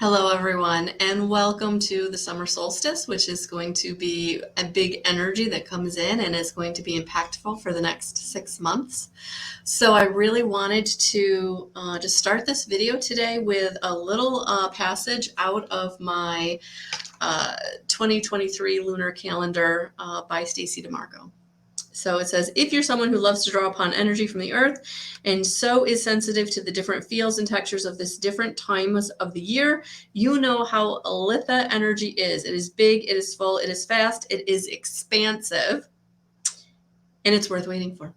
Hello, everyone, and welcome to the summer solstice, which is going to be a big energy that comes in and is going to be impactful for the next 6 months. So I really wanted to just start this video today with a little passage out of my 2023 lunar calendar by Stacey DeMarco. So it says, if you're someone who loves to draw upon energy from the earth and so is sensitive to the different feels and textures of this different times of the year, you know how Litha energy is. It is big, it is full, it is fast, it is expansive, and it's worth waiting for.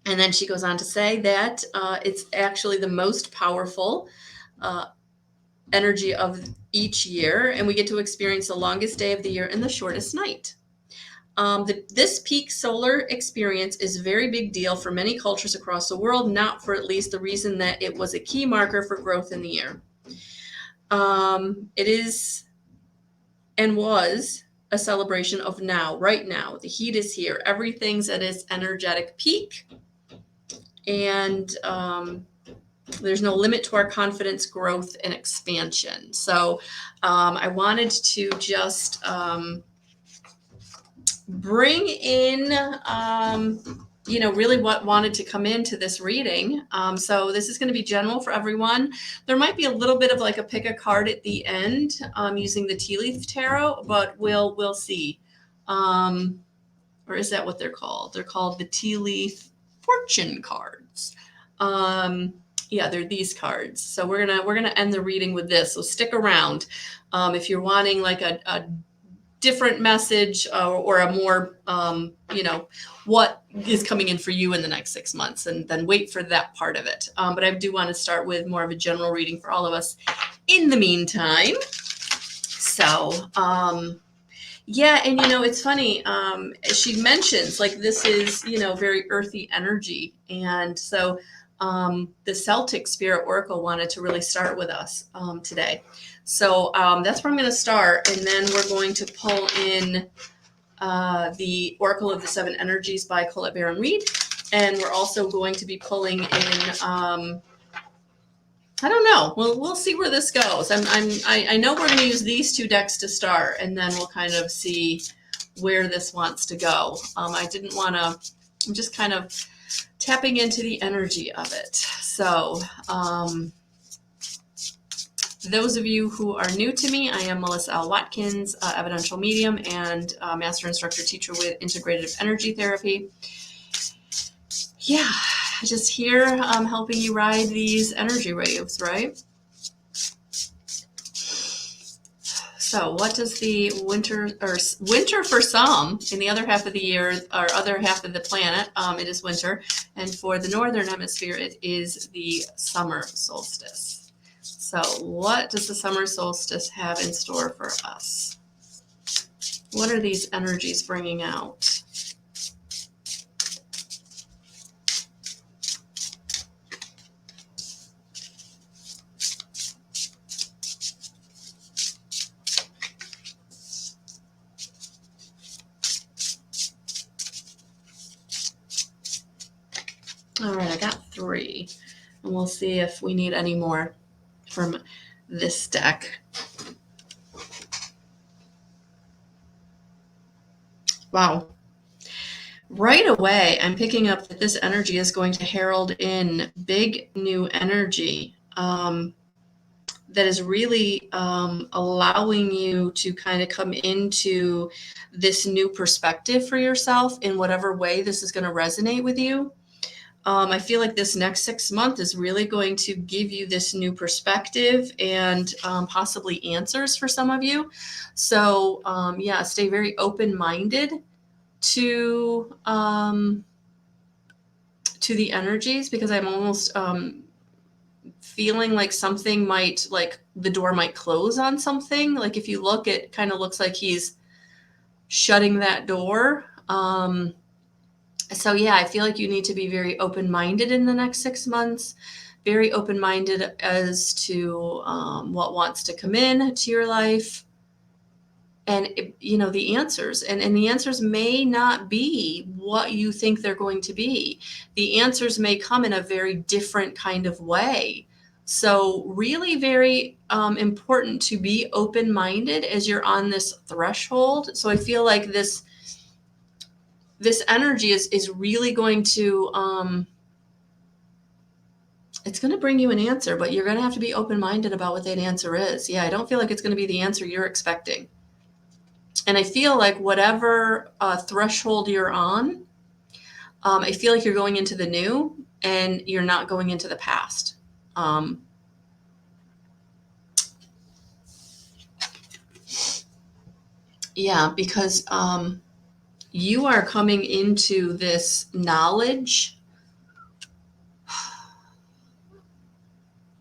And then she goes on to say that it's actually the most powerful energy of each year, and we get to experience the longest day of the year and the shortest night. This peak solar experience is a very big deal for many cultures across the world, not for at least the reason that it was a key marker for growth in the year. It is and was a celebration of now, right now. The heat is here. Everything's at its energetic peak. And there's no limit to our confidence, growth, and expansion. So I wanted to just bring in, really what wanted to come into this reading. So this is going to be general for everyone. There might be a little bit of like a pick a card at the end using the tea leaf tarot, but we'll see. Or is that what they're called? They're called the tea leaf fortune cards. Yeah, they're these cards. So we're gonna end the reading with this. So stick around if you're wanting like a different message or a more, what is coming in for you in the next 6 months, and then wait for that part of it. But I do want to start with more of a general reading for all of us in the meantime. So, yeah, and it's funny. She mentions like this is, very earthy energy. And so the Celtic Spirit Oracle wanted to really start with us today. So that's where I'm going to start. And then we're going to pull in the Oracle of the Seven Energies by Colette Baron Reed. And we're also going to be pulling in, I don't know. We'll see where this goes. I know we're going to use these two decks to start, and then we'll kind of see where this wants to go. I didn't want to, I'm just kind of tapping into the energy of it. So, those of you who are new to me, I am Melissa L. Watkins, evidential medium and master instructor teacher with integrative energy therapy. Yeah, just here helping you ride these energy waves, right? So what does the winter for some in the other half of the year or other half of the planet, it is winter. And for the northern hemisphere, it is the summer solstice. So what does the summer solstice have in store for us? What are these energies bringing out? All right, I got 3, and we'll see if we need any more from this deck. Wow. Right away, I'm picking up that this energy is going to herald in big new energy that is really allowing you to kind of come into this new perspective for yourself in whatever way this is going to resonate with you. I feel like this next 6 months is really going to give you this new perspective and possibly answers for some of you. So yeah, stay very open-minded to the energies, because I'm almost feeling like something might, like the door might close on something. Like if you look, it kind of looks like he's shutting that door. So yeah, I feel like you need to be very open-minded in the next 6 months, very open-minded as to what wants to come in to your life. And, the answers, and the answers may not be what you think they're going to be. The answers may come in a very different kind of way. So really very important to be open-minded as you're on this threshold. So I feel like this energy is really going to, it's going to bring you an answer, but you're going to have to be open-minded about what that answer is. Yeah, I don't feel like it's going to be the answer you're expecting. And I feel like whatever threshold you're on, I feel like you're going into the new and you're not going into the past. Yeah, because you are coming into this knowledge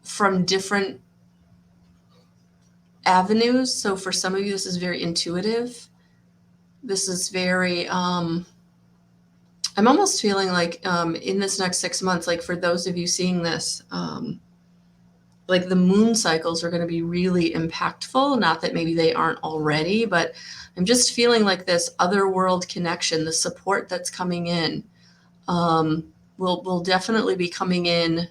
from different avenues. So for some of you, this is very intuitive. This is very, I'm almost feeling like in this next 6 months, like for those of you seeing this, like the moon cycles are going to be really impactful. Not that maybe they aren't already, but I'm just feeling like this other world connection, the support that's coming in, will definitely be coming in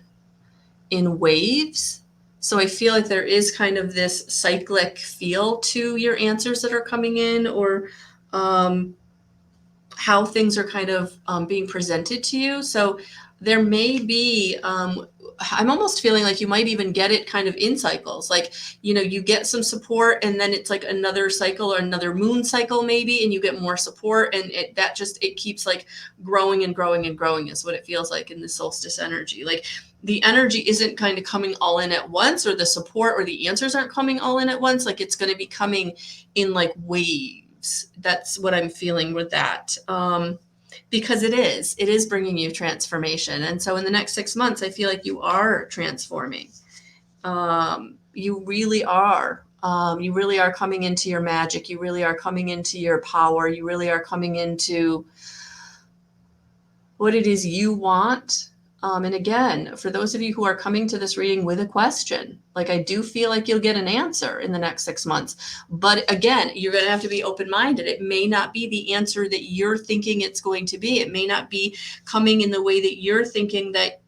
waves. So I feel like there is kind of this cyclic feel to your answers that are coming in, or how things are kind of being presented to you. So there may be, I'm almost feeling like you might even get it kind of in cycles. Like, you get some support and then it's like another cycle or another moon cycle maybe, and you get more support, and it keeps like growing and growing and growing is what it feels like in the solstice energy. Like the energy isn't kind of coming all in at once, or the support or the answers aren't coming all in at once. Like it's going to be coming in like waves. That's what I'm feeling with that. Because it is bringing you transformation. And so in the next 6 months, I feel like you are transforming. You really are. You really are coming into your magic. You really are coming into your power. You really are coming into what it is you want. And again, for those of you who are coming to this reading with a question, like I do feel like you'll get an answer in the next 6 months. But again, you're going to have to be open-minded. It may not be the answer that you're thinking it's going to be. It may not be coming in the way that you're thinking that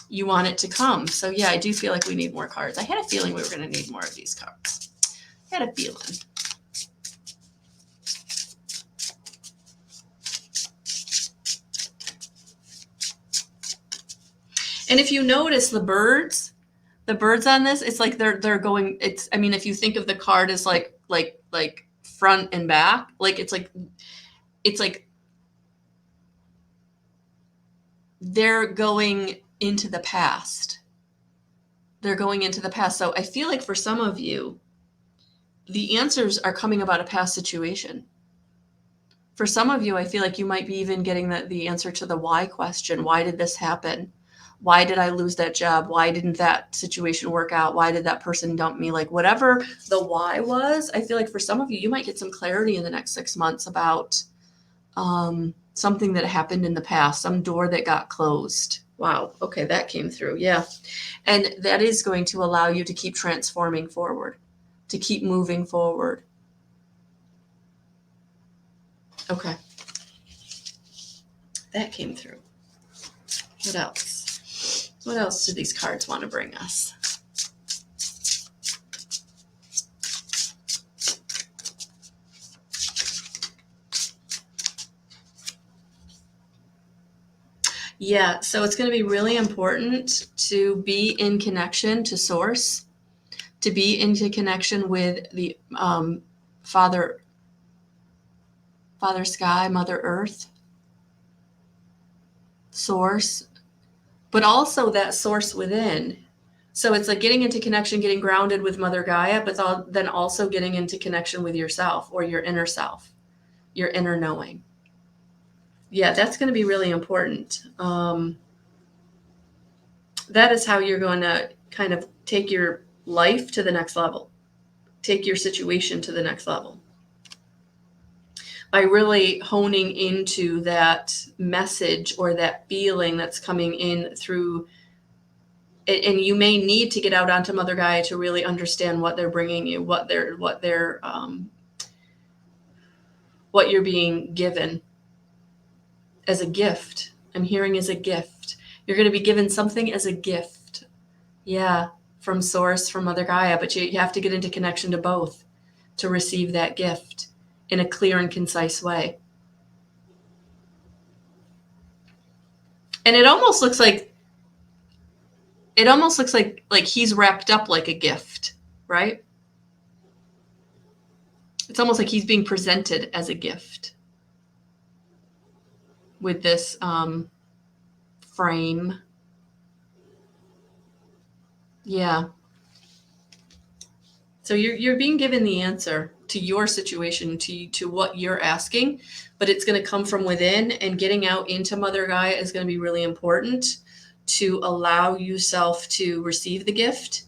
you want it to come. So yeah, I do feel like we need more cards. I had a feeling we were going to need more of these cards. I had a feeling. And if you notice the birds on this, it's like they're going, I mean, if you think of the card as like front and back, like it's like they're going into the past. They're going into the past. So I feel like for some of you, the answers are coming about a past situation. For some of you, I feel like you might be even getting the answer to the why question. Why did this happen? Why did I lose that job? Why didn't that situation work out? Why did that person dump me? Like whatever the why was, I feel like for some of you, you might get some clarity in the next 6 months about something that happened in the past, some door that got closed. Wow. Okay, that came through. Yeah. And that is going to allow you to keep transforming forward, to keep moving forward. Okay. That came through. What else? What else do these cards want to bring us? Yeah, so it's going to be really important to be in connection to source, to be into connection with the Father Sky, Mother Earth, source, but also that source within. So it's like getting into connection, getting grounded with Mother Gaia, but then also getting into connection with yourself or your inner self, your inner knowing. Yeah, that's going to be really important. That is how you're going to kind of take your life to the next level, take your situation to the next level, by really honing into that message or that feeling that's coming in through. And you may need to get out onto Mother Gaia to really understand what they're bringing you, what you're being given as a gift. I'm hearing as a gift. You're going to be given something as a gift. Yeah, from Source, from Mother Gaia, but you have to get into connection to both to receive that gift in a clear and concise way. And it almost looks like he's wrapped up like a gift, right? It's almost like he's being presented as a gift with this frame. Yeah. So you're being given the answer to your situation, to what you're asking, but it's going to come from within, and getting out into Mother Gaia is going to be really important to allow yourself to receive the gift,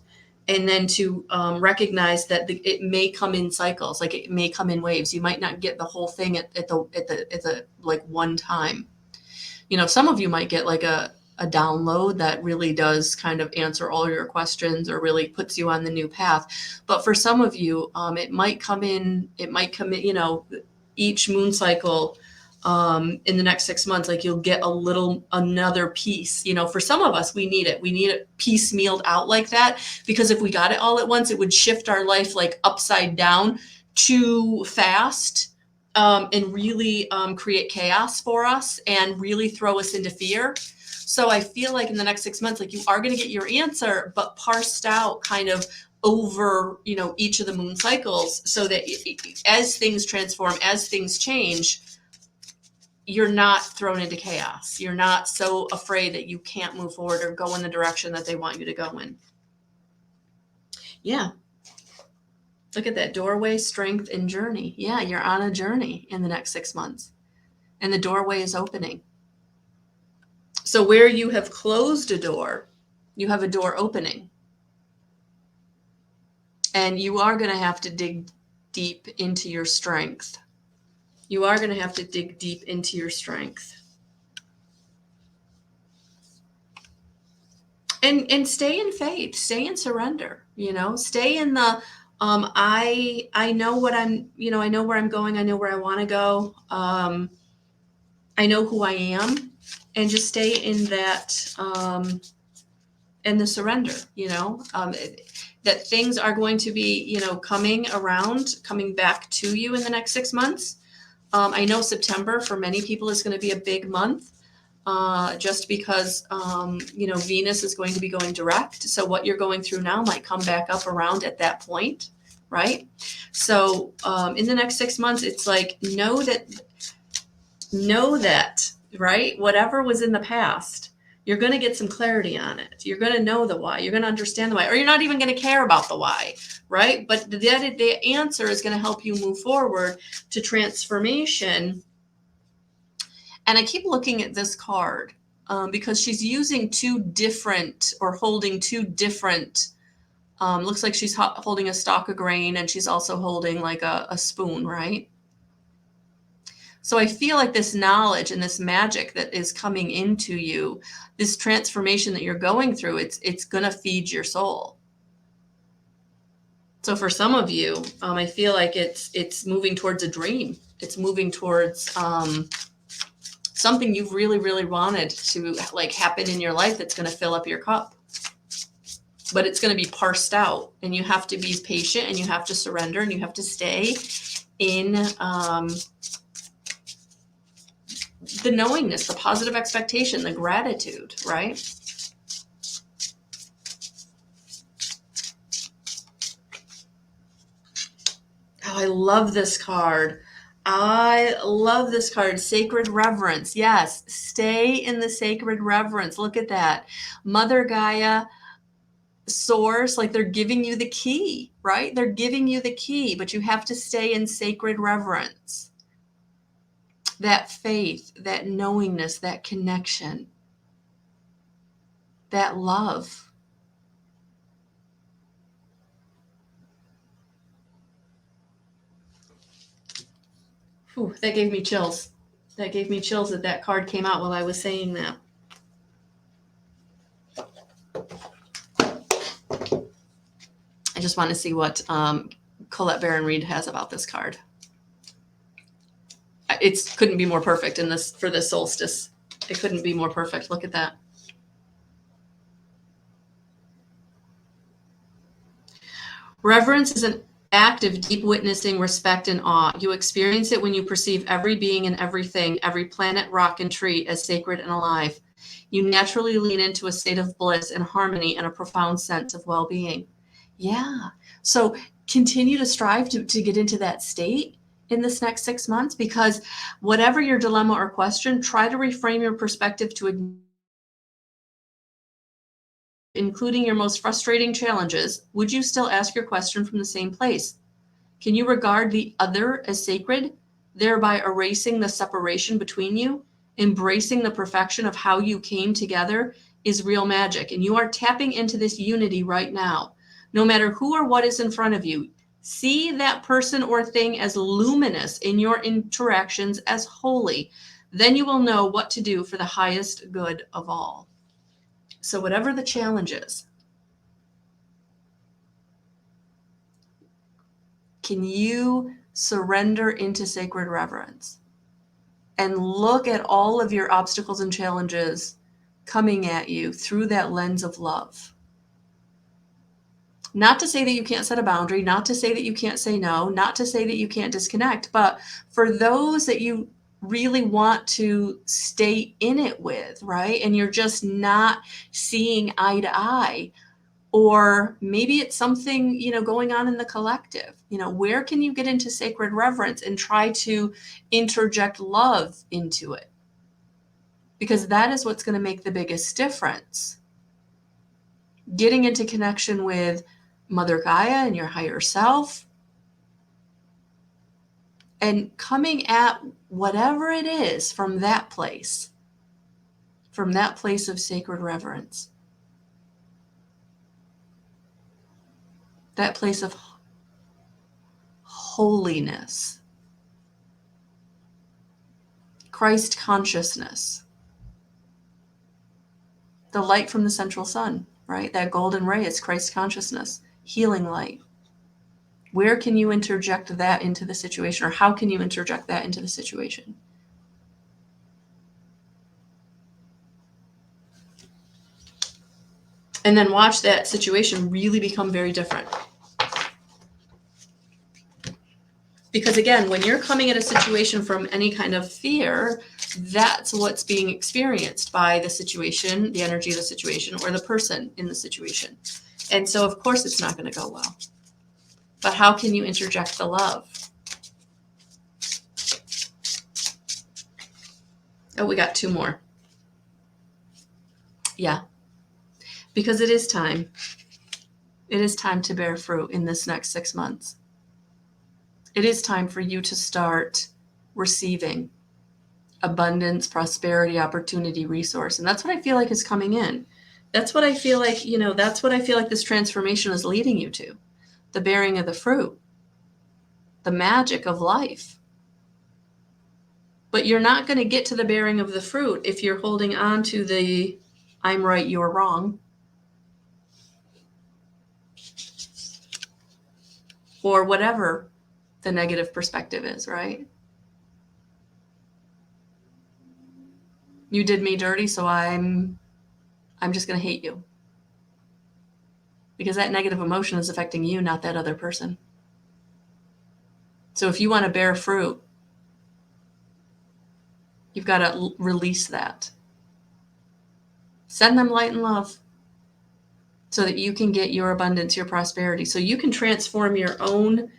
and then to recognize that it may come in cycles, like it may come in waves. You might not get the whole thing at the like one time. You know, some of you might get like a download that really does kind of answer all your questions or really puts you on the new path. But for some of you, it might come in, you know, each moon cycle in the next 6 months, like you'll get another piece. You know, for some of us, we need it piecemealed out like that, because if we got it all at once, it would shift our life like upside down too fast. And really create chaos for us and really throw us into fear. So I feel like in the next 6 months, like you are going to get your answer, but parsed out kind of over, you know, each of the moon cycles, so that as things transform, as things change, you're not thrown into chaos. You're not so afraid that you can't move forward or go in the direction that they want you to go in. Yeah. Look at that doorway, strength, and journey. Yeah, you're on a journey in the next 6 months, and the doorway is opening. So where you have closed a door, you have a door opening. And you are going to have to dig deep into your strength. You are going to have to dig deep into your strength. And stay in faith, stay in surrender, you know, stay in the I know what I'm, you know, I know where I'm going, I know where I want to go. I know who I am, and just stay in that in the surrender, you know, that things are going to be, you know, coming back to you in the next 6 months. I know September for many people is going to be a big month. Just because, you know, Venus is going to be going direct. So what you're going through now might come back up around at that point, right? So in the next 6 months, it's like, know that, right? Whatever was in the past, you're going to get some clarity on it. You're going to know the why. You're going to understand the why, or you're not even going to care about the why, right? But the answer is going to help you move forward to transformation. And I keep looking at this card because she's using holding two different, looks like she's holding a stalk of grain, and she's also holding like a spoon, right? So I feel like this knowledge and this magic that is coming into you, this transformation that you're going through, it's going to feed your soul. So for some of you, I feel like it's moving towards a dream. It's moving towards something you've really, really wanted to like happen in your life that's going to fill up your cup. But it's going to be parsed out, and you have to be patient, and you have to surrender, and you have to stay in the knowingness, the positive expectation, the gratitude, right? Oh, I love this card. Sacred reverence. Yes, stay in the sacred reverence. Look at that. Mother Gaia, Source, like they're giving you the key, right? They're giving you the key, but you have to stay in sacred reverence. That faith, that knowingness, that connection, that love. Whew, that gave me chills. That gave me chills that card came out while I was saying that. I just want to see what Colette Baron Reed has about this card. It couldn't be more perfect for this solstice. It couldn't be more perfect. Look at that. Reverence is an act of deep witnessing, respect, and awe. You experience it when you perceive every being and everything, every planet, rock, and tree as sacred and alive. You naturally lean into a state of bliss and harmony and a profound sense of well-being. Yeah. So continue to strive to get into that state in this next 6 months, because whatever your dilemma or question, try to reframe your perspective to including your most frustrating challenges. Would you still ask your question from the same place? Can you regard the other as sacred, thereby erasing the separation between you? Embracing the perfection of how you came together is real magic, and you are tapping into this unity right now. No matter who or what is in front of you, see that person or thing as luminous, in your interactions as holy. Then you will know what to do for the highest good of all. So whatever the challenge is, can you surrender into sacred reverence and look at all of your obstacles and challenges coming at you through that lens of love? Not to say that you can't set a boundary, not to say that you can't say no, not to say that you can't disconnect, but for those that you really want to stay in it with, right? And you're just not seeing eye to eye, or maybe it's something, going on in the collective. Where can you get into sacred reverence and try to interject love into it? Because that is what's going to make the biggest difference. Getting into connection with Mother Gaia and your higher self, and coming at whatever it is from that place of sacred reverence, that place of holiness, Christ consciousness, the light from the central sun, right? That golden ray is Christ consciousness, healing light. Where can you interject that into the situation, or how can you interject that into the situation? And then watch that situation really become very different. Because again, when you're coming at a situation from any kind of fear, that's what's being experienced by the situation, the energy of the situation, or the person in the situation. And so, of course, it's not going to go well. But how can you interject the love? Oh, we got 2 more. Yeah. Because it is time. It is time to bear fruit in this next 6 months. It is time for you to start receiving abundance, prosperity, opportunity, resource. And that's what I feel like is coming in. That's what I feel like, that's what I feel like this transformation is leading you to. The bearing of the fruit, the magic of life. But you're not going to get to the bearing of the fruit if you're holding on to the I'm right, you're wrong, or whatever the negative perspective is, right? You did me dirty, so I'm just going to hate you. Because that negative emotion is affecting you, not that other person. So if you want to bear fruit, you've got to release that. Send them light and love so that you can get your abundance, your prosperity, so you can transform your own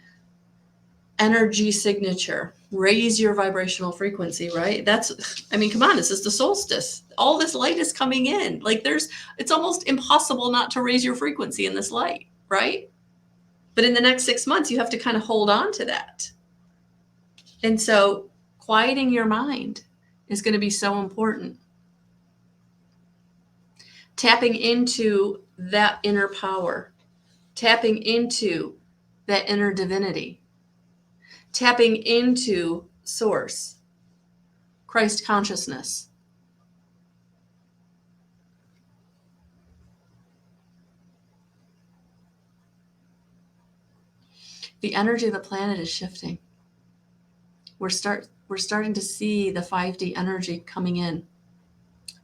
energy signature, raise your vibrational frequency, right? Come on, this is the solstice. All this light is coming in. It's almost impossible not to raise your frequency in this light, right? But in the next 6 months, you have to kind of hold on to that. And so quieting your mind is going to be so important. Tapping into that inner power, tapping into that inner divinity, tapping into source, Christ consciousness. The energy of the planet is shifting. We're starting to see the 5D energy coming in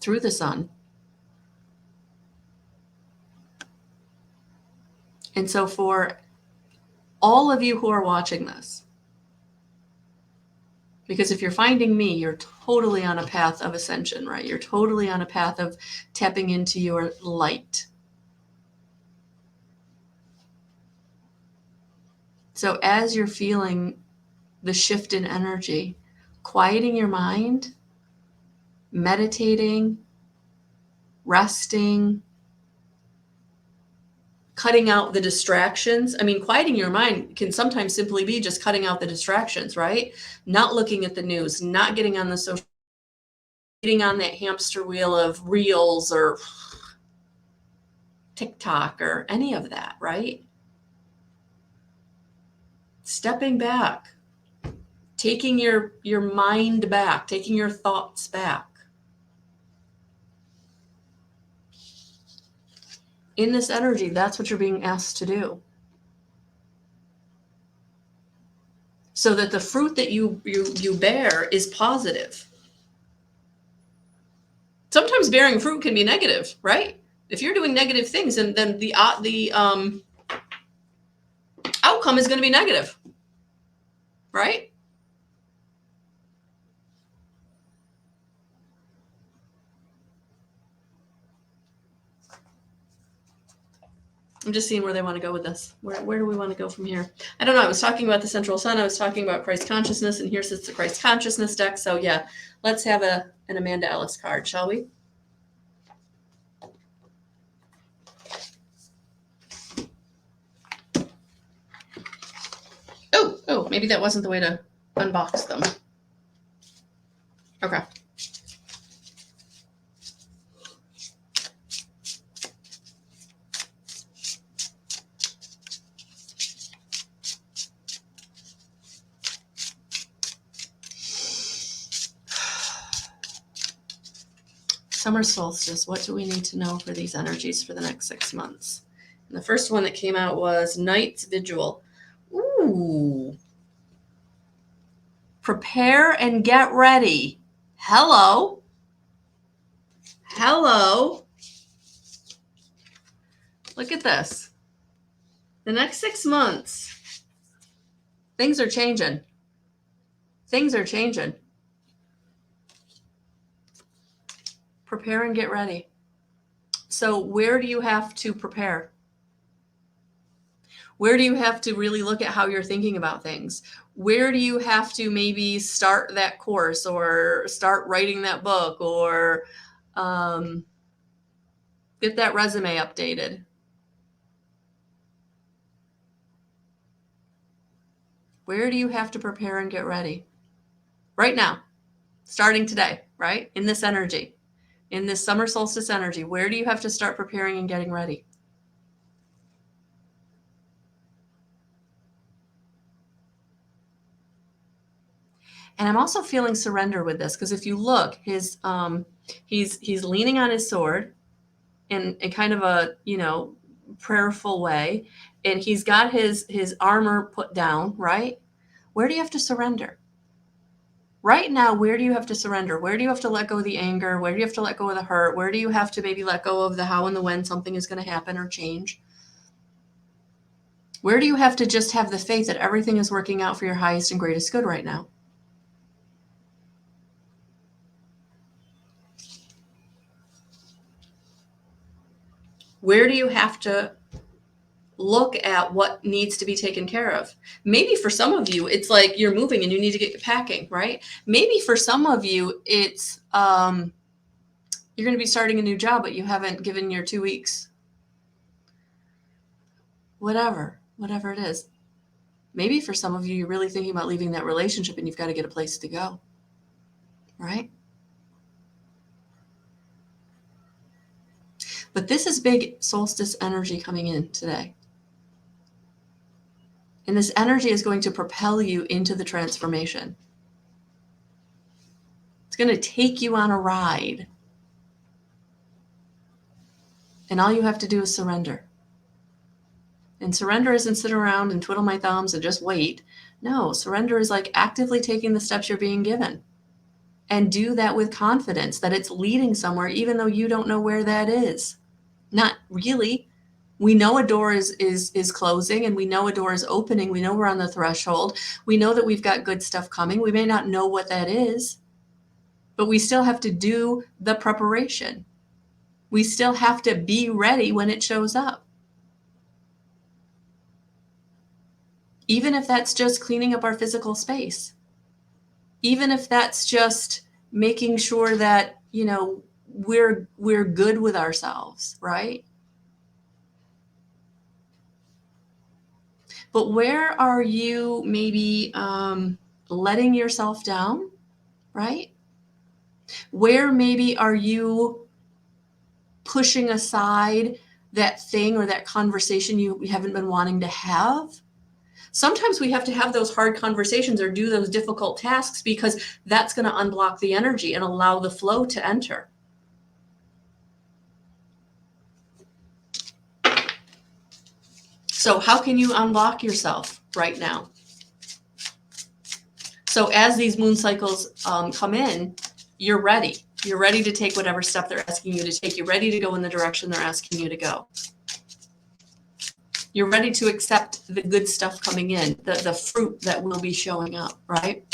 through the sun. And so for all of you who are watching this. Because if you're finding me, you're totally on a path of ascension, right? You're totally on a path of tapping into your light. So as you're feeling the shift in energy, quieting your mind, meditating, resting, cutting out the distractions. I mean, quieting your mind can sometimes simply be just cutting out the distractions, right? Not looking at the news, not getting on the social, getting on that hamster wheel of reels or TikTok or any of that, right? Stepping back, taking your mind back, taking your thoughts back. In this energy, that's what you're being asked to do. So that the fruit that you bear is positive. Sometimes bearing fruit can be negative, right? If you're doing negative things, and then the outcome is going to be negative, right? I'm just seeing where they want to go with this. Where do we want to go from here? I don't know. I was talking about the central sun. I was talking about Christ consciousness, and here sits the Christ consciousness deck. So yeah, let's have an Amanda Ellis card, shall we? Oh, maybe that wasn't the way to unbox them. Okay. Summer solstice, what do we need to know for these energies for the next 6 months? And the first one that came out was Night's Vigil. Ooh. Prepare and get ready. Hello. Look at this. The next 6 months, things are changing. Prepare and get ready. So where do you have to prepare? Where do you have to really look at how you're thinking about things? Where do you have to maybe start that course or start writing that book or get that resume updated? Where do you have to prepare and get ready? Right now, starting today, right? In this energy, in this summer solstice energy, where do you have to start preparing and getting ready? And I'm also feeling surrender with this, because if you look, his he's leaning on his sword in kind of a, prayerful way, and he's got his armor put down, right? Where do you have to surrender? Right now, where do you have to surrender? Where do you have to let go of the anger? Where do you have to let go of the hurt? Where do you have to maybe let go of the how and the when something is going to happen or change? Where do you have to just have the faith that everything is working out for your highest and greatest good right now? Where do you have to look at what needs to be taken care of? Maybe for some of you, it's like you're moving and you need to get packing, right? Maybe for some of you, it's you're going to be starting a new job, but you haven't given your 2 weeks. Whatever it is. Maybe for some of you, you're really thinking about leaving that relationship and you've got to get a place to go, right? But this is big solstice energy coming in today. And this energy is going to propel you into the transformation. It's going to take you on a ride. And all you have to do is surrender. And surrender isn't sit around and twiddle my thumbs and just wait. No, surrender is like actively taking the steps you're being given. And do that with confidence that it's leading somewhere, even though you don't know where that is. Not really. We know a door is closing, and we know a door is opening. We know we're on the threshold. We know that we've got good stuff coming. We may not know what that is, but we still have to do the preparation. We still have to be ready when it shows up. Even if that's just cleaning up our physical space. Even if that's just making sure that, we're good with ourselves, right? But where are you maybe letting yourself down, right? Where maybe are you pushing aside that thing or that conversation you haven't been wanting to have? Sometimes we have to have those hard conversations or do those difficult tasks because that's going to unblock the energy and allow the flow to enter. So how can you unblock yourself right now? So as these moon cycles come in, you're ready. You're ready to take whatever step they're asking you to take. You're ready to go in the direction they're asking you to go. You're ready to accept the good stuff coming in, the fruit that will be showing up, right?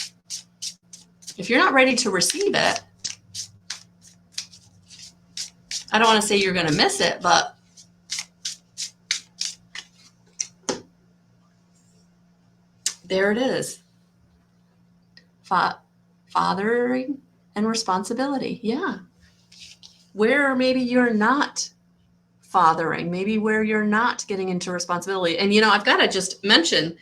If you're not ready to receive it, I don't want to say you're going to miss it, but there it is. Fathering and responsibility. Yeah. Where maybe you're not fathering, maybe where you're not getting into responsibility. And, I've got to just mention,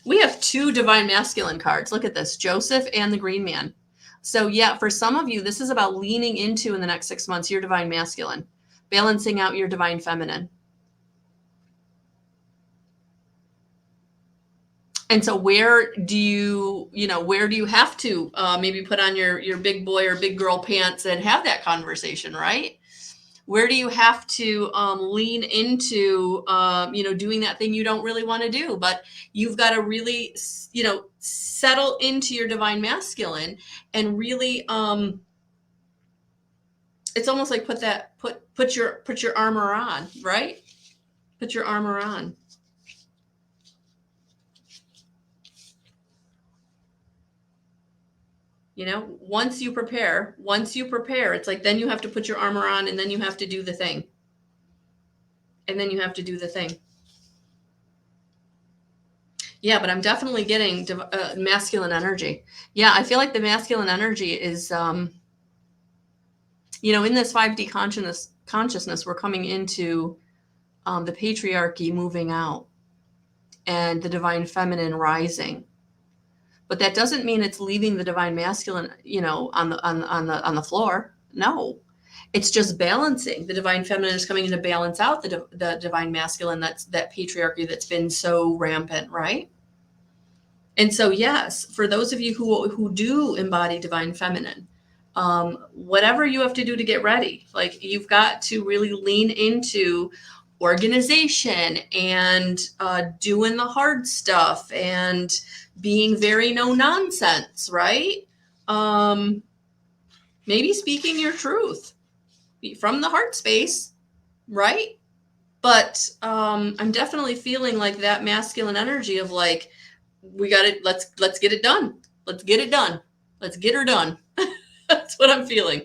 we have 2 divine masculine cards. Look at this, Joseph and the Green Man. So yeah, for some of you, this is about leaning into in the next 6 months, your divine masculine, balancing out your divine feminine. And so where do you have to maybe put on your big boy or big girl pants and have that conversation, right? Where do you have to lean into, doing that thing you don't really want to do, but you've got to really, settle into your divine masculine and really, it's almost like put your armor on, right? Put your armor on. Once you prepare, it's like, then you have to put your armor on and then you have to do the thing. And then you have to do the thing. Yeah, but I'm definitely getting masculine energy. Yeah, I feel like the masculine energy is, in this 5D consciousness, we're coming into the patriarchy moving out and the divine feminine rising. But that doesn't mean it's leaving the divine masculine, on the floor. No, it's just balancing. The divine feminine is coming in to balance out the divine masculine. That's that patriarchy that's been so rampant, right? And so, yes, for those of you who do embody divine feminine, whatever you have to do to get ready, like you've got to really lean into organization and doing the hard stuff and being very no nonsense, right? Maybe speaking your truth from the heart space, right? But I'm definitely feeling like that masculine energy of like, we got it. Let's get it done. Let's get it done. Let's get her done. That's what I'm feeling.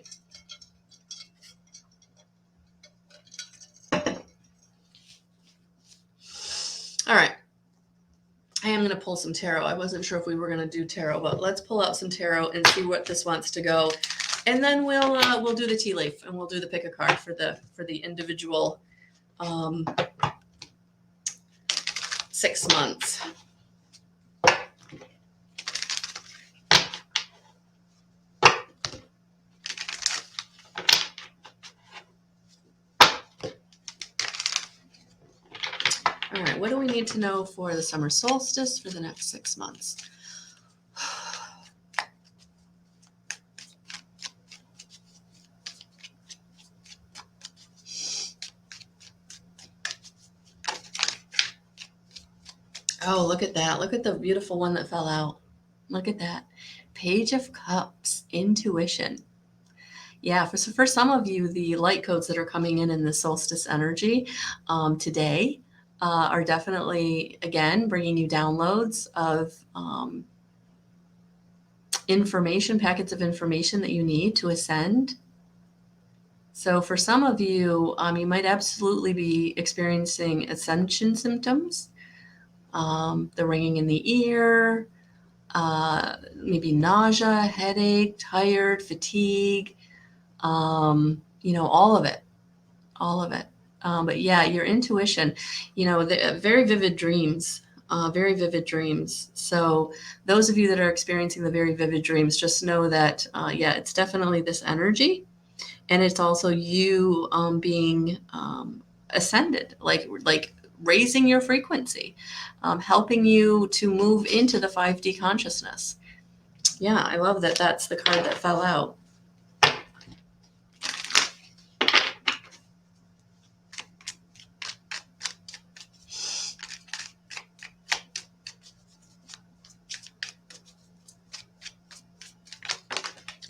All right. I am going to pull some tarot. I wasn't sure if we were going to do tarot, but let's pull out some tarot and see what this wants to go. And then we'll do the tea leaf and we'll do the pick a card for the individual 6 months. All right, what do we need to know for the summer solstice for the next 6 months? Oh, look at that. Look at the beautiful one that fell out. Look at that. Page of Cups, intuition. Yeah, for some of you, the light codes that are coming in the solstice energy today are definitely, again, bringing you downloads of information, packets of information that you need to ascend. So for some of you, you might absolutely be experiencing ascension symptoms, the ringing in the ear, maybe nausea, headache, tired, fatigue, all of it, all of it. But yeah, your intuition, very vivid dreams, very vivid dreams. So those of you that are experiencing the very vivid dreams, just know that, it's definitely this energy. And it's also you being ascended, like raising your frequency, helping you to move into the 5D consciousness. Yeah, I love that that's the card that fell out.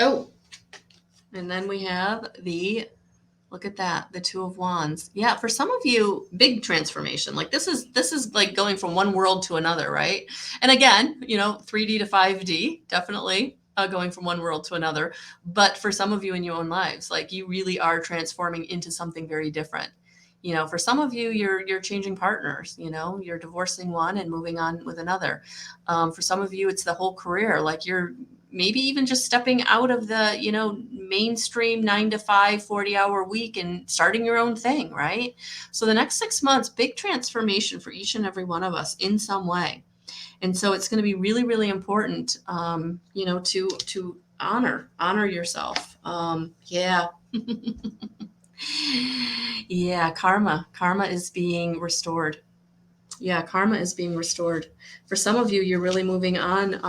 Oh, and then we have look at that, the Two of Wands. Yeah, for some of you, big transformation. Like this is like going from one world to another, right? And again, 3D to 5D, definitely going from one world to another. But for some of you in your own lives, like you really are transforming into something very different. For some of you, you're changing partners. You're divorcing one and moving on with another. For some of you, it's the whole career. Like you're maybe even just stepping out of the mainstream 9 to 5 40-hour week and starting your own thing, right? So the next 6 months, big transformation for each and every one of us in some way. And so it's going to be really, really important to honor yourself. Yeah, karma is being restored. Yeah, karma is being restored. For some of you, you're really moving on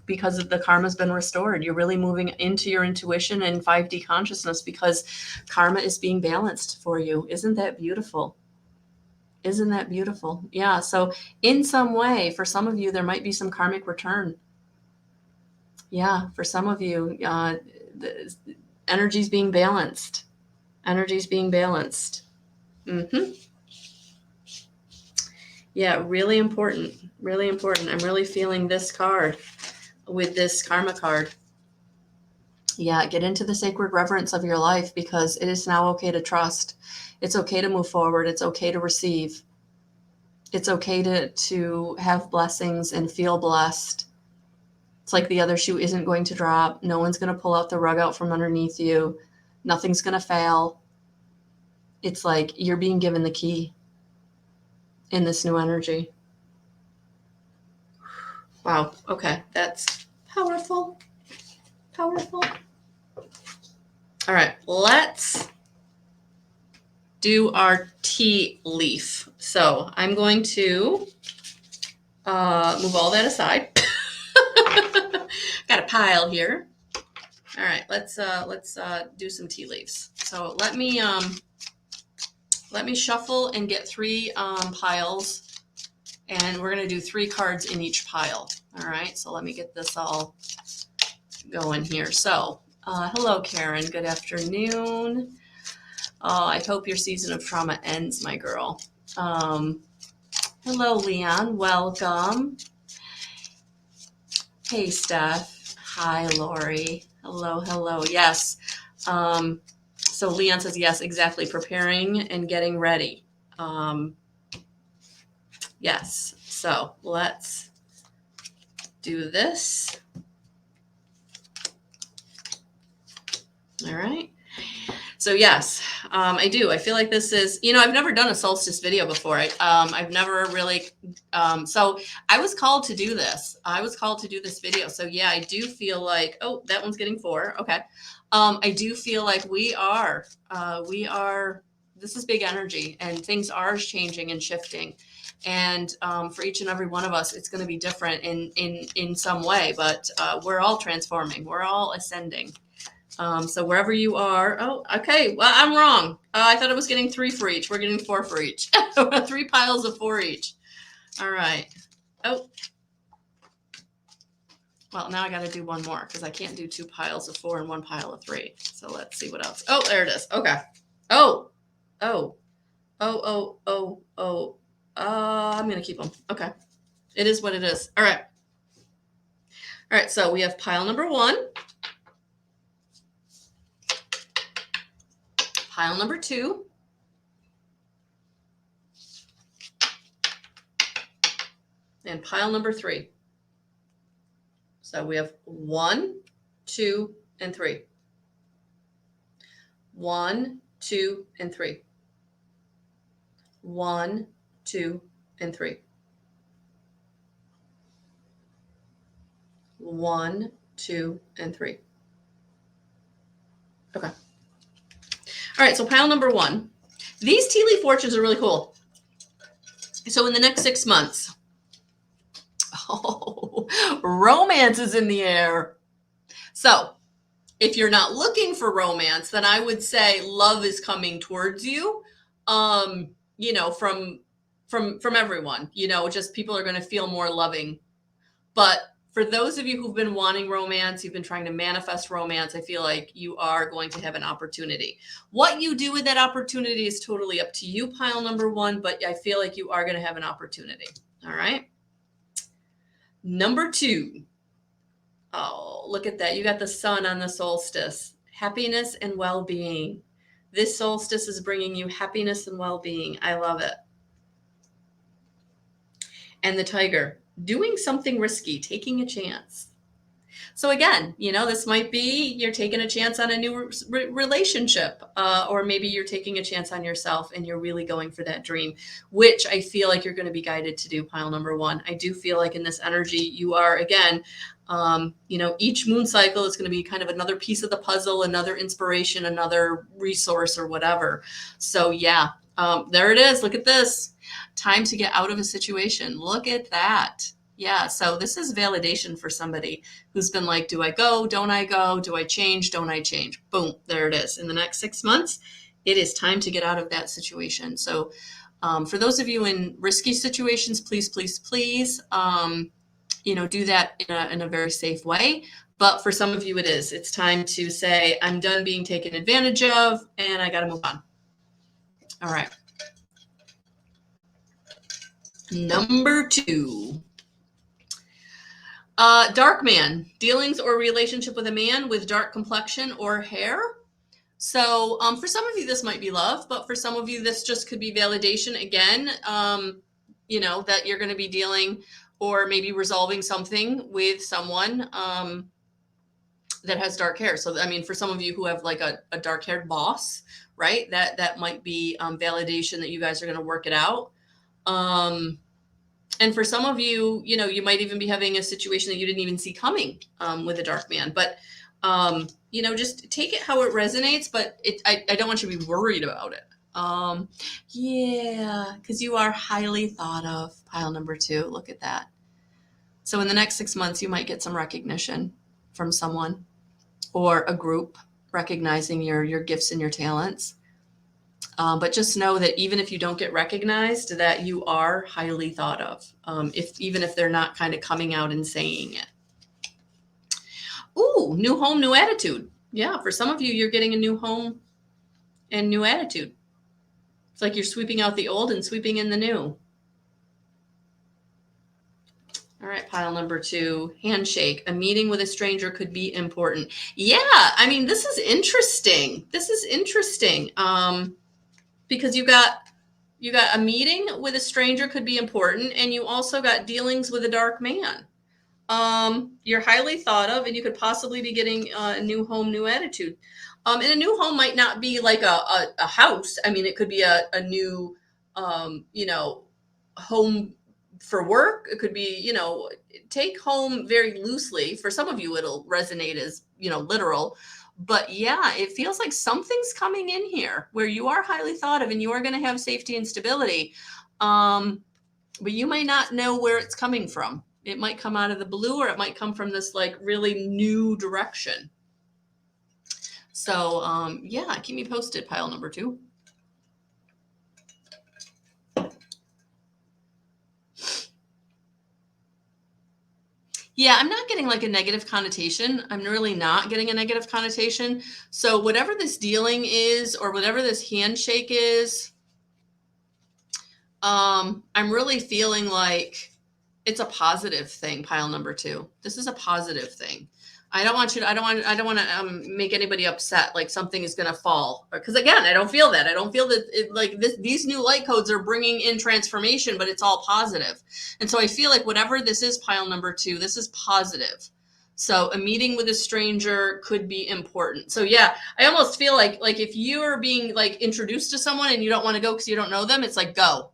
because of the karma's been restored. You're really moving into your intuition and 5D consciousness because karma is being balanced for you. Isn't that beautiful? Isn't that beautiful? Yeah. So in some way, for some of you, there might be some karmic return. Yeah. For some of you, the energy's being balanced. Energy's being balanced. Mm-hmm. Yeah, really important. Really important. I'm really feeling this card with this karma card. Yeah, get into the sacred reverence of your life because it is now okay to trust. It's okay to move forward. It's okay to receive. It's okay to have blessings and feel blessed. It's like the other shoe isn't going to drop. No one's going to pull out the rug out from underneath you. Nothing's going to fail. It's like you're being given the key in this new energy. Wow. Okay. That's powerful. Powerful. All right. Let's do our tea leaf. So I'm going to move all that aside. Got a pile here. All right. Let's do some tea leaves. So let me shuffle and get 3 piles. And we're going to do 3 cards in each pile. All right, so let me get this all going here. So, hello, Karen. Good afternoon. I hope your season of trauma ends, my girl. Hello, Leon. Welcome. Hey, Steph. Hi, Lori. Hello, hello. Yes. So Leon says, yes, exactly. Preparing and getting ready. Yes. So let's do this. All right. So yes, I do. I feel like this is, I've never done a solstice video before. I've never really, so I was called to do this. I was called to do this video. So yeah, I do feel like, oh, that one's getting 4. Okay. I do feel like we are, this is big energy and things are changing and shifting. And for each and every one of us, it's going to be different in some way, but we're all transforming. We're all ascending. So wherever you are, oh, okay. Well, I'm wrong. I thought I was getting 3 for each. We're getting 4 for each. 3 piles of 4 each. All right. Oh. Well, now I got to do one more because I can't do 2 piles of 4 and 1 pile of 3. So let's see what else. Oh, there it is. Okay. Oh, oh, oh, oh, oh, oh. I'm going to keep them. Okay. It is what it is. All right. All right. So we have pile number 1, pile number 2, and pile number 3. So we have 1, 2, and 3. 1, 2, and 3. 1, 2, and 3. 1, 2, and 3. Okay. All right. So pile number 1. These tea leaf fortunes are really cool. So in the next 6 months, romance is in the air. So if you're not looking for romance, then I would say love is coming towards you. You know, from everyone, you know, just people are going to feel more loving. But for those of you who've been wanting romance, you've been trying to manifest romance, I feel like you are going to have an opportunity. What you do with that opportunity is totally up to you, pile number 1, but I feel like you are going to have an opportunity. All right. Number 2. Oh, look at that. You got the sun on the solstice. Happiness and well-being. This solstice is bringing you happiness and well-being. I love it. And the tiger, doing something risky, taking a chance. So again, you know, this might be you're taking a chance on a new relationship, or maybe you're taking a chance on yourself and you're really going for that dream, which I feel like you're going to be guided to do, pile number 1. I do feel like in this energy, you are, again, you know, each moon cycle is going to be kind of another piece of the puzzle, another inspiration, another resource or whatever. So yeah, there it is. Look at this. Time to get out of a situation. Look at that. Yeah. So this is validation for somebody who's been like, do I go? Don't I go? Do I change? Don't I change? Boom. There it is. In the next 6 months, it is time to get out of that situation. So for those of you in risky situations, please, please, please, you know, do that in a very safe way. But for some of you, it is. It's time to say, I'm done being taken advantage of, and I got to move on. All right. Number 2. Dark man, dealings or relationship with a man with dark complexion or hair. So for some of you, this might be love, but for some of you, this just could be validation again, you know, that you're going to be dealing or maybe resolving something with someone that has dark hair. So, I mean, for some of you who have like a dark haired boss, right, that might be validation that you guys are going to work it out. And for some of you, you know, you might even be having a situation that you didn't even see coming with a dark man. But, you know, just take it how it resonates. But I don't want you to be worried about it. Yeah, because you are highly thought of, pile number 2. Look at that. So in the next 6 months, you might get some recognition from someone or a group recognizing your gifts and your talents. But just know that even if you don't get recognized, that you are highly thought of, even if they're not kind of coming out and saying it. Ooh, new home, new attitude. Yeah, for some of you, you're getting a new home and new attitude. It's like you're sweeping out the old and sweeping in the new. All right, pile number 2, handshake. A meeting with a stranger could be important. Yeah, I mean, this is interesting. This is interesting. Because you got a meeting with a stranger could be important, and you also got dealings with a dark man. You're highly thought of, and you could possibly be getting a new home, new attitude. And a new home might not be like a house. I mean, it could be a new, you know, home for work. It could be, you know, take home very loosely. For some of you, it'll resonate as, you know, literal. But yeah, it feels like something's coming in here where you are highly thought of and you are going to have safety and stability. But you may not know where it's coming from. It might come out of the blue, or it might come from this like really new direction. So yeah, keep me posted, pile number 2. Yeah, I'm not getting like a negative connotation. I'm really not getting a negative connotation. So whatever this dealing is or whatever this handshake is, I'm really feeling like it's a positive thing, pile number 2. This is a positive thing. I don't want to make anybody upset like something is going to fall, because again, I don't feel that. I don't feel that these new light codes are bringing in transformation, but it's all positive. And so I feel like whatever this is, pile number 2, this is positive. So a meeting with a stranger could be important. So yeah, I almost feel like if you are being like introduced to someone and you don't want to go because you don't know them, it's like go.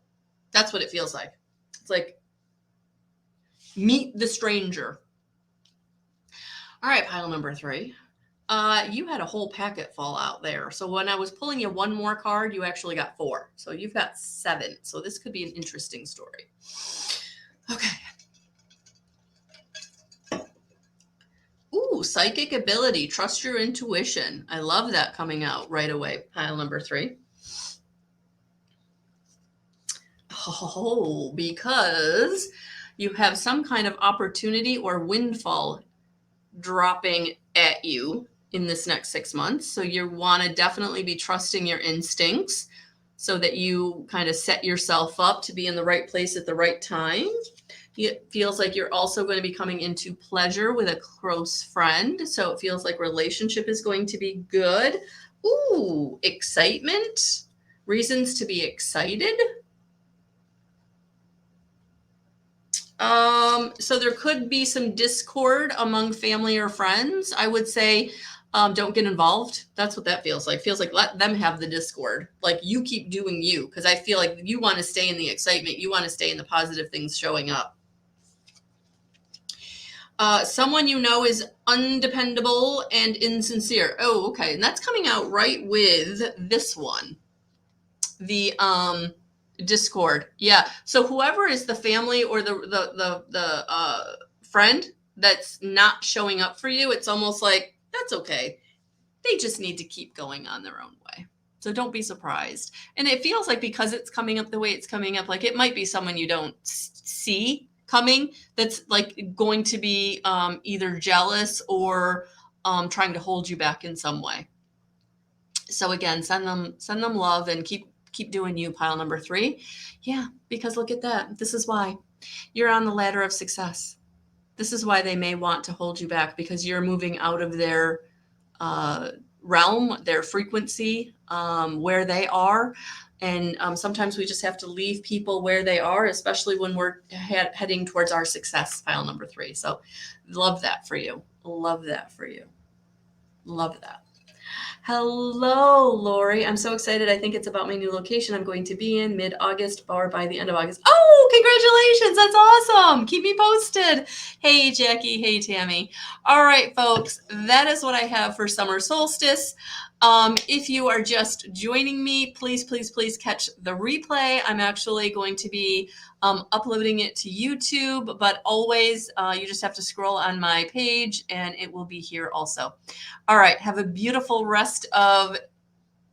That's what it feels like. It's like meet the stranger. All right, pile number 3. You had a whole packet fall out there. So when I was pulling you one more card, you actually got 4. So you've got 7. So this could be an interesting story. Okay. Ooh, psychic ability. Trust your intuition. I love that coming out right away. Pile number 3. Oh, because you have some kind of opportunity or windfall dropping at you in this next 6 months. So you want to definitely be trusting your instincts so that you kind of set yourself up to be in the right place at the right time. It feels like you're also going to be coming into pleasure with a close friend. So it feels like relationship is going to be good. Ooh, excitement, reasons to be excited. So there could be some discord among family or friends. I would say don't get involved. That's what that feels like. Feels like let them have the discord. Like you keep doing you, because I feel like you want to stay in the excitement. You want to stay in the positive things showing up. Someone you know is undependable and insincere. Oh, okay. And that's coming out right with this one. The discord. Yeah. So whoever is the family or the friend that's not showing up for you, it's almost like that's okay. They just need to keep going on their own way. So don't be surprised. And it feels like because it's coming up the way it's coming up, like it might be someone you don't see coming that's like going to be either jealous or trying to hold you back in some way. So again, send them love and keep doing you, pile number 3. Yeah, because look at that. This is why you're on the ladder of success. This is why they may want to hold you back, because you're moving out of their realm, their frequency, where they are. And sometimes we just have to leave people where they are, especially when we're heading towards our success, pile number 3. So love that for you. Love that for you. Love that. Hello, Lori. I'm so excited. I think it's about my new location I'm going to be in mid-August or by the end of August. Oh, congratulations. That's awesome. Keep me posted. Hey, Jackie. Hey, Tammy. All right, folks. That is what I have for summer solstice. If you are just joining me, please, please, please catch the replay. I'm actually going to be uploading it to YouTube, but always you just have to scroll on my page and it will be here also. All right. Have a beautiful rest of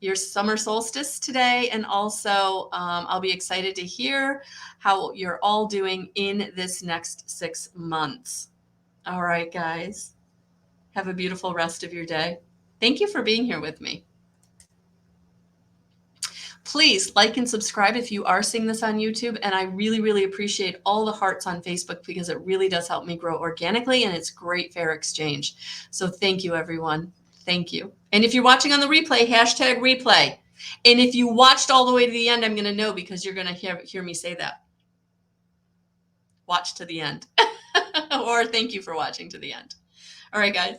your summer solstice today. And also I'll be excited to hear how you're all doing in this next 6 months. All right, guys. Have a beautiful rest of your day. Thank you for being here with me. Please like and subscribe if you are seeing this on YouTube. And I really, really appreciate all the hearts on Facebook, because it really does help me grow organically and it's great fair exchange. So thank you, everyone. Thank you. And if you're watching on the replay, hashtag replay. And if you watched all the way to the end, I'm going to know, because you're going to hear me say that. Watch to the end. Or thank you for watching to the end. All right, guys.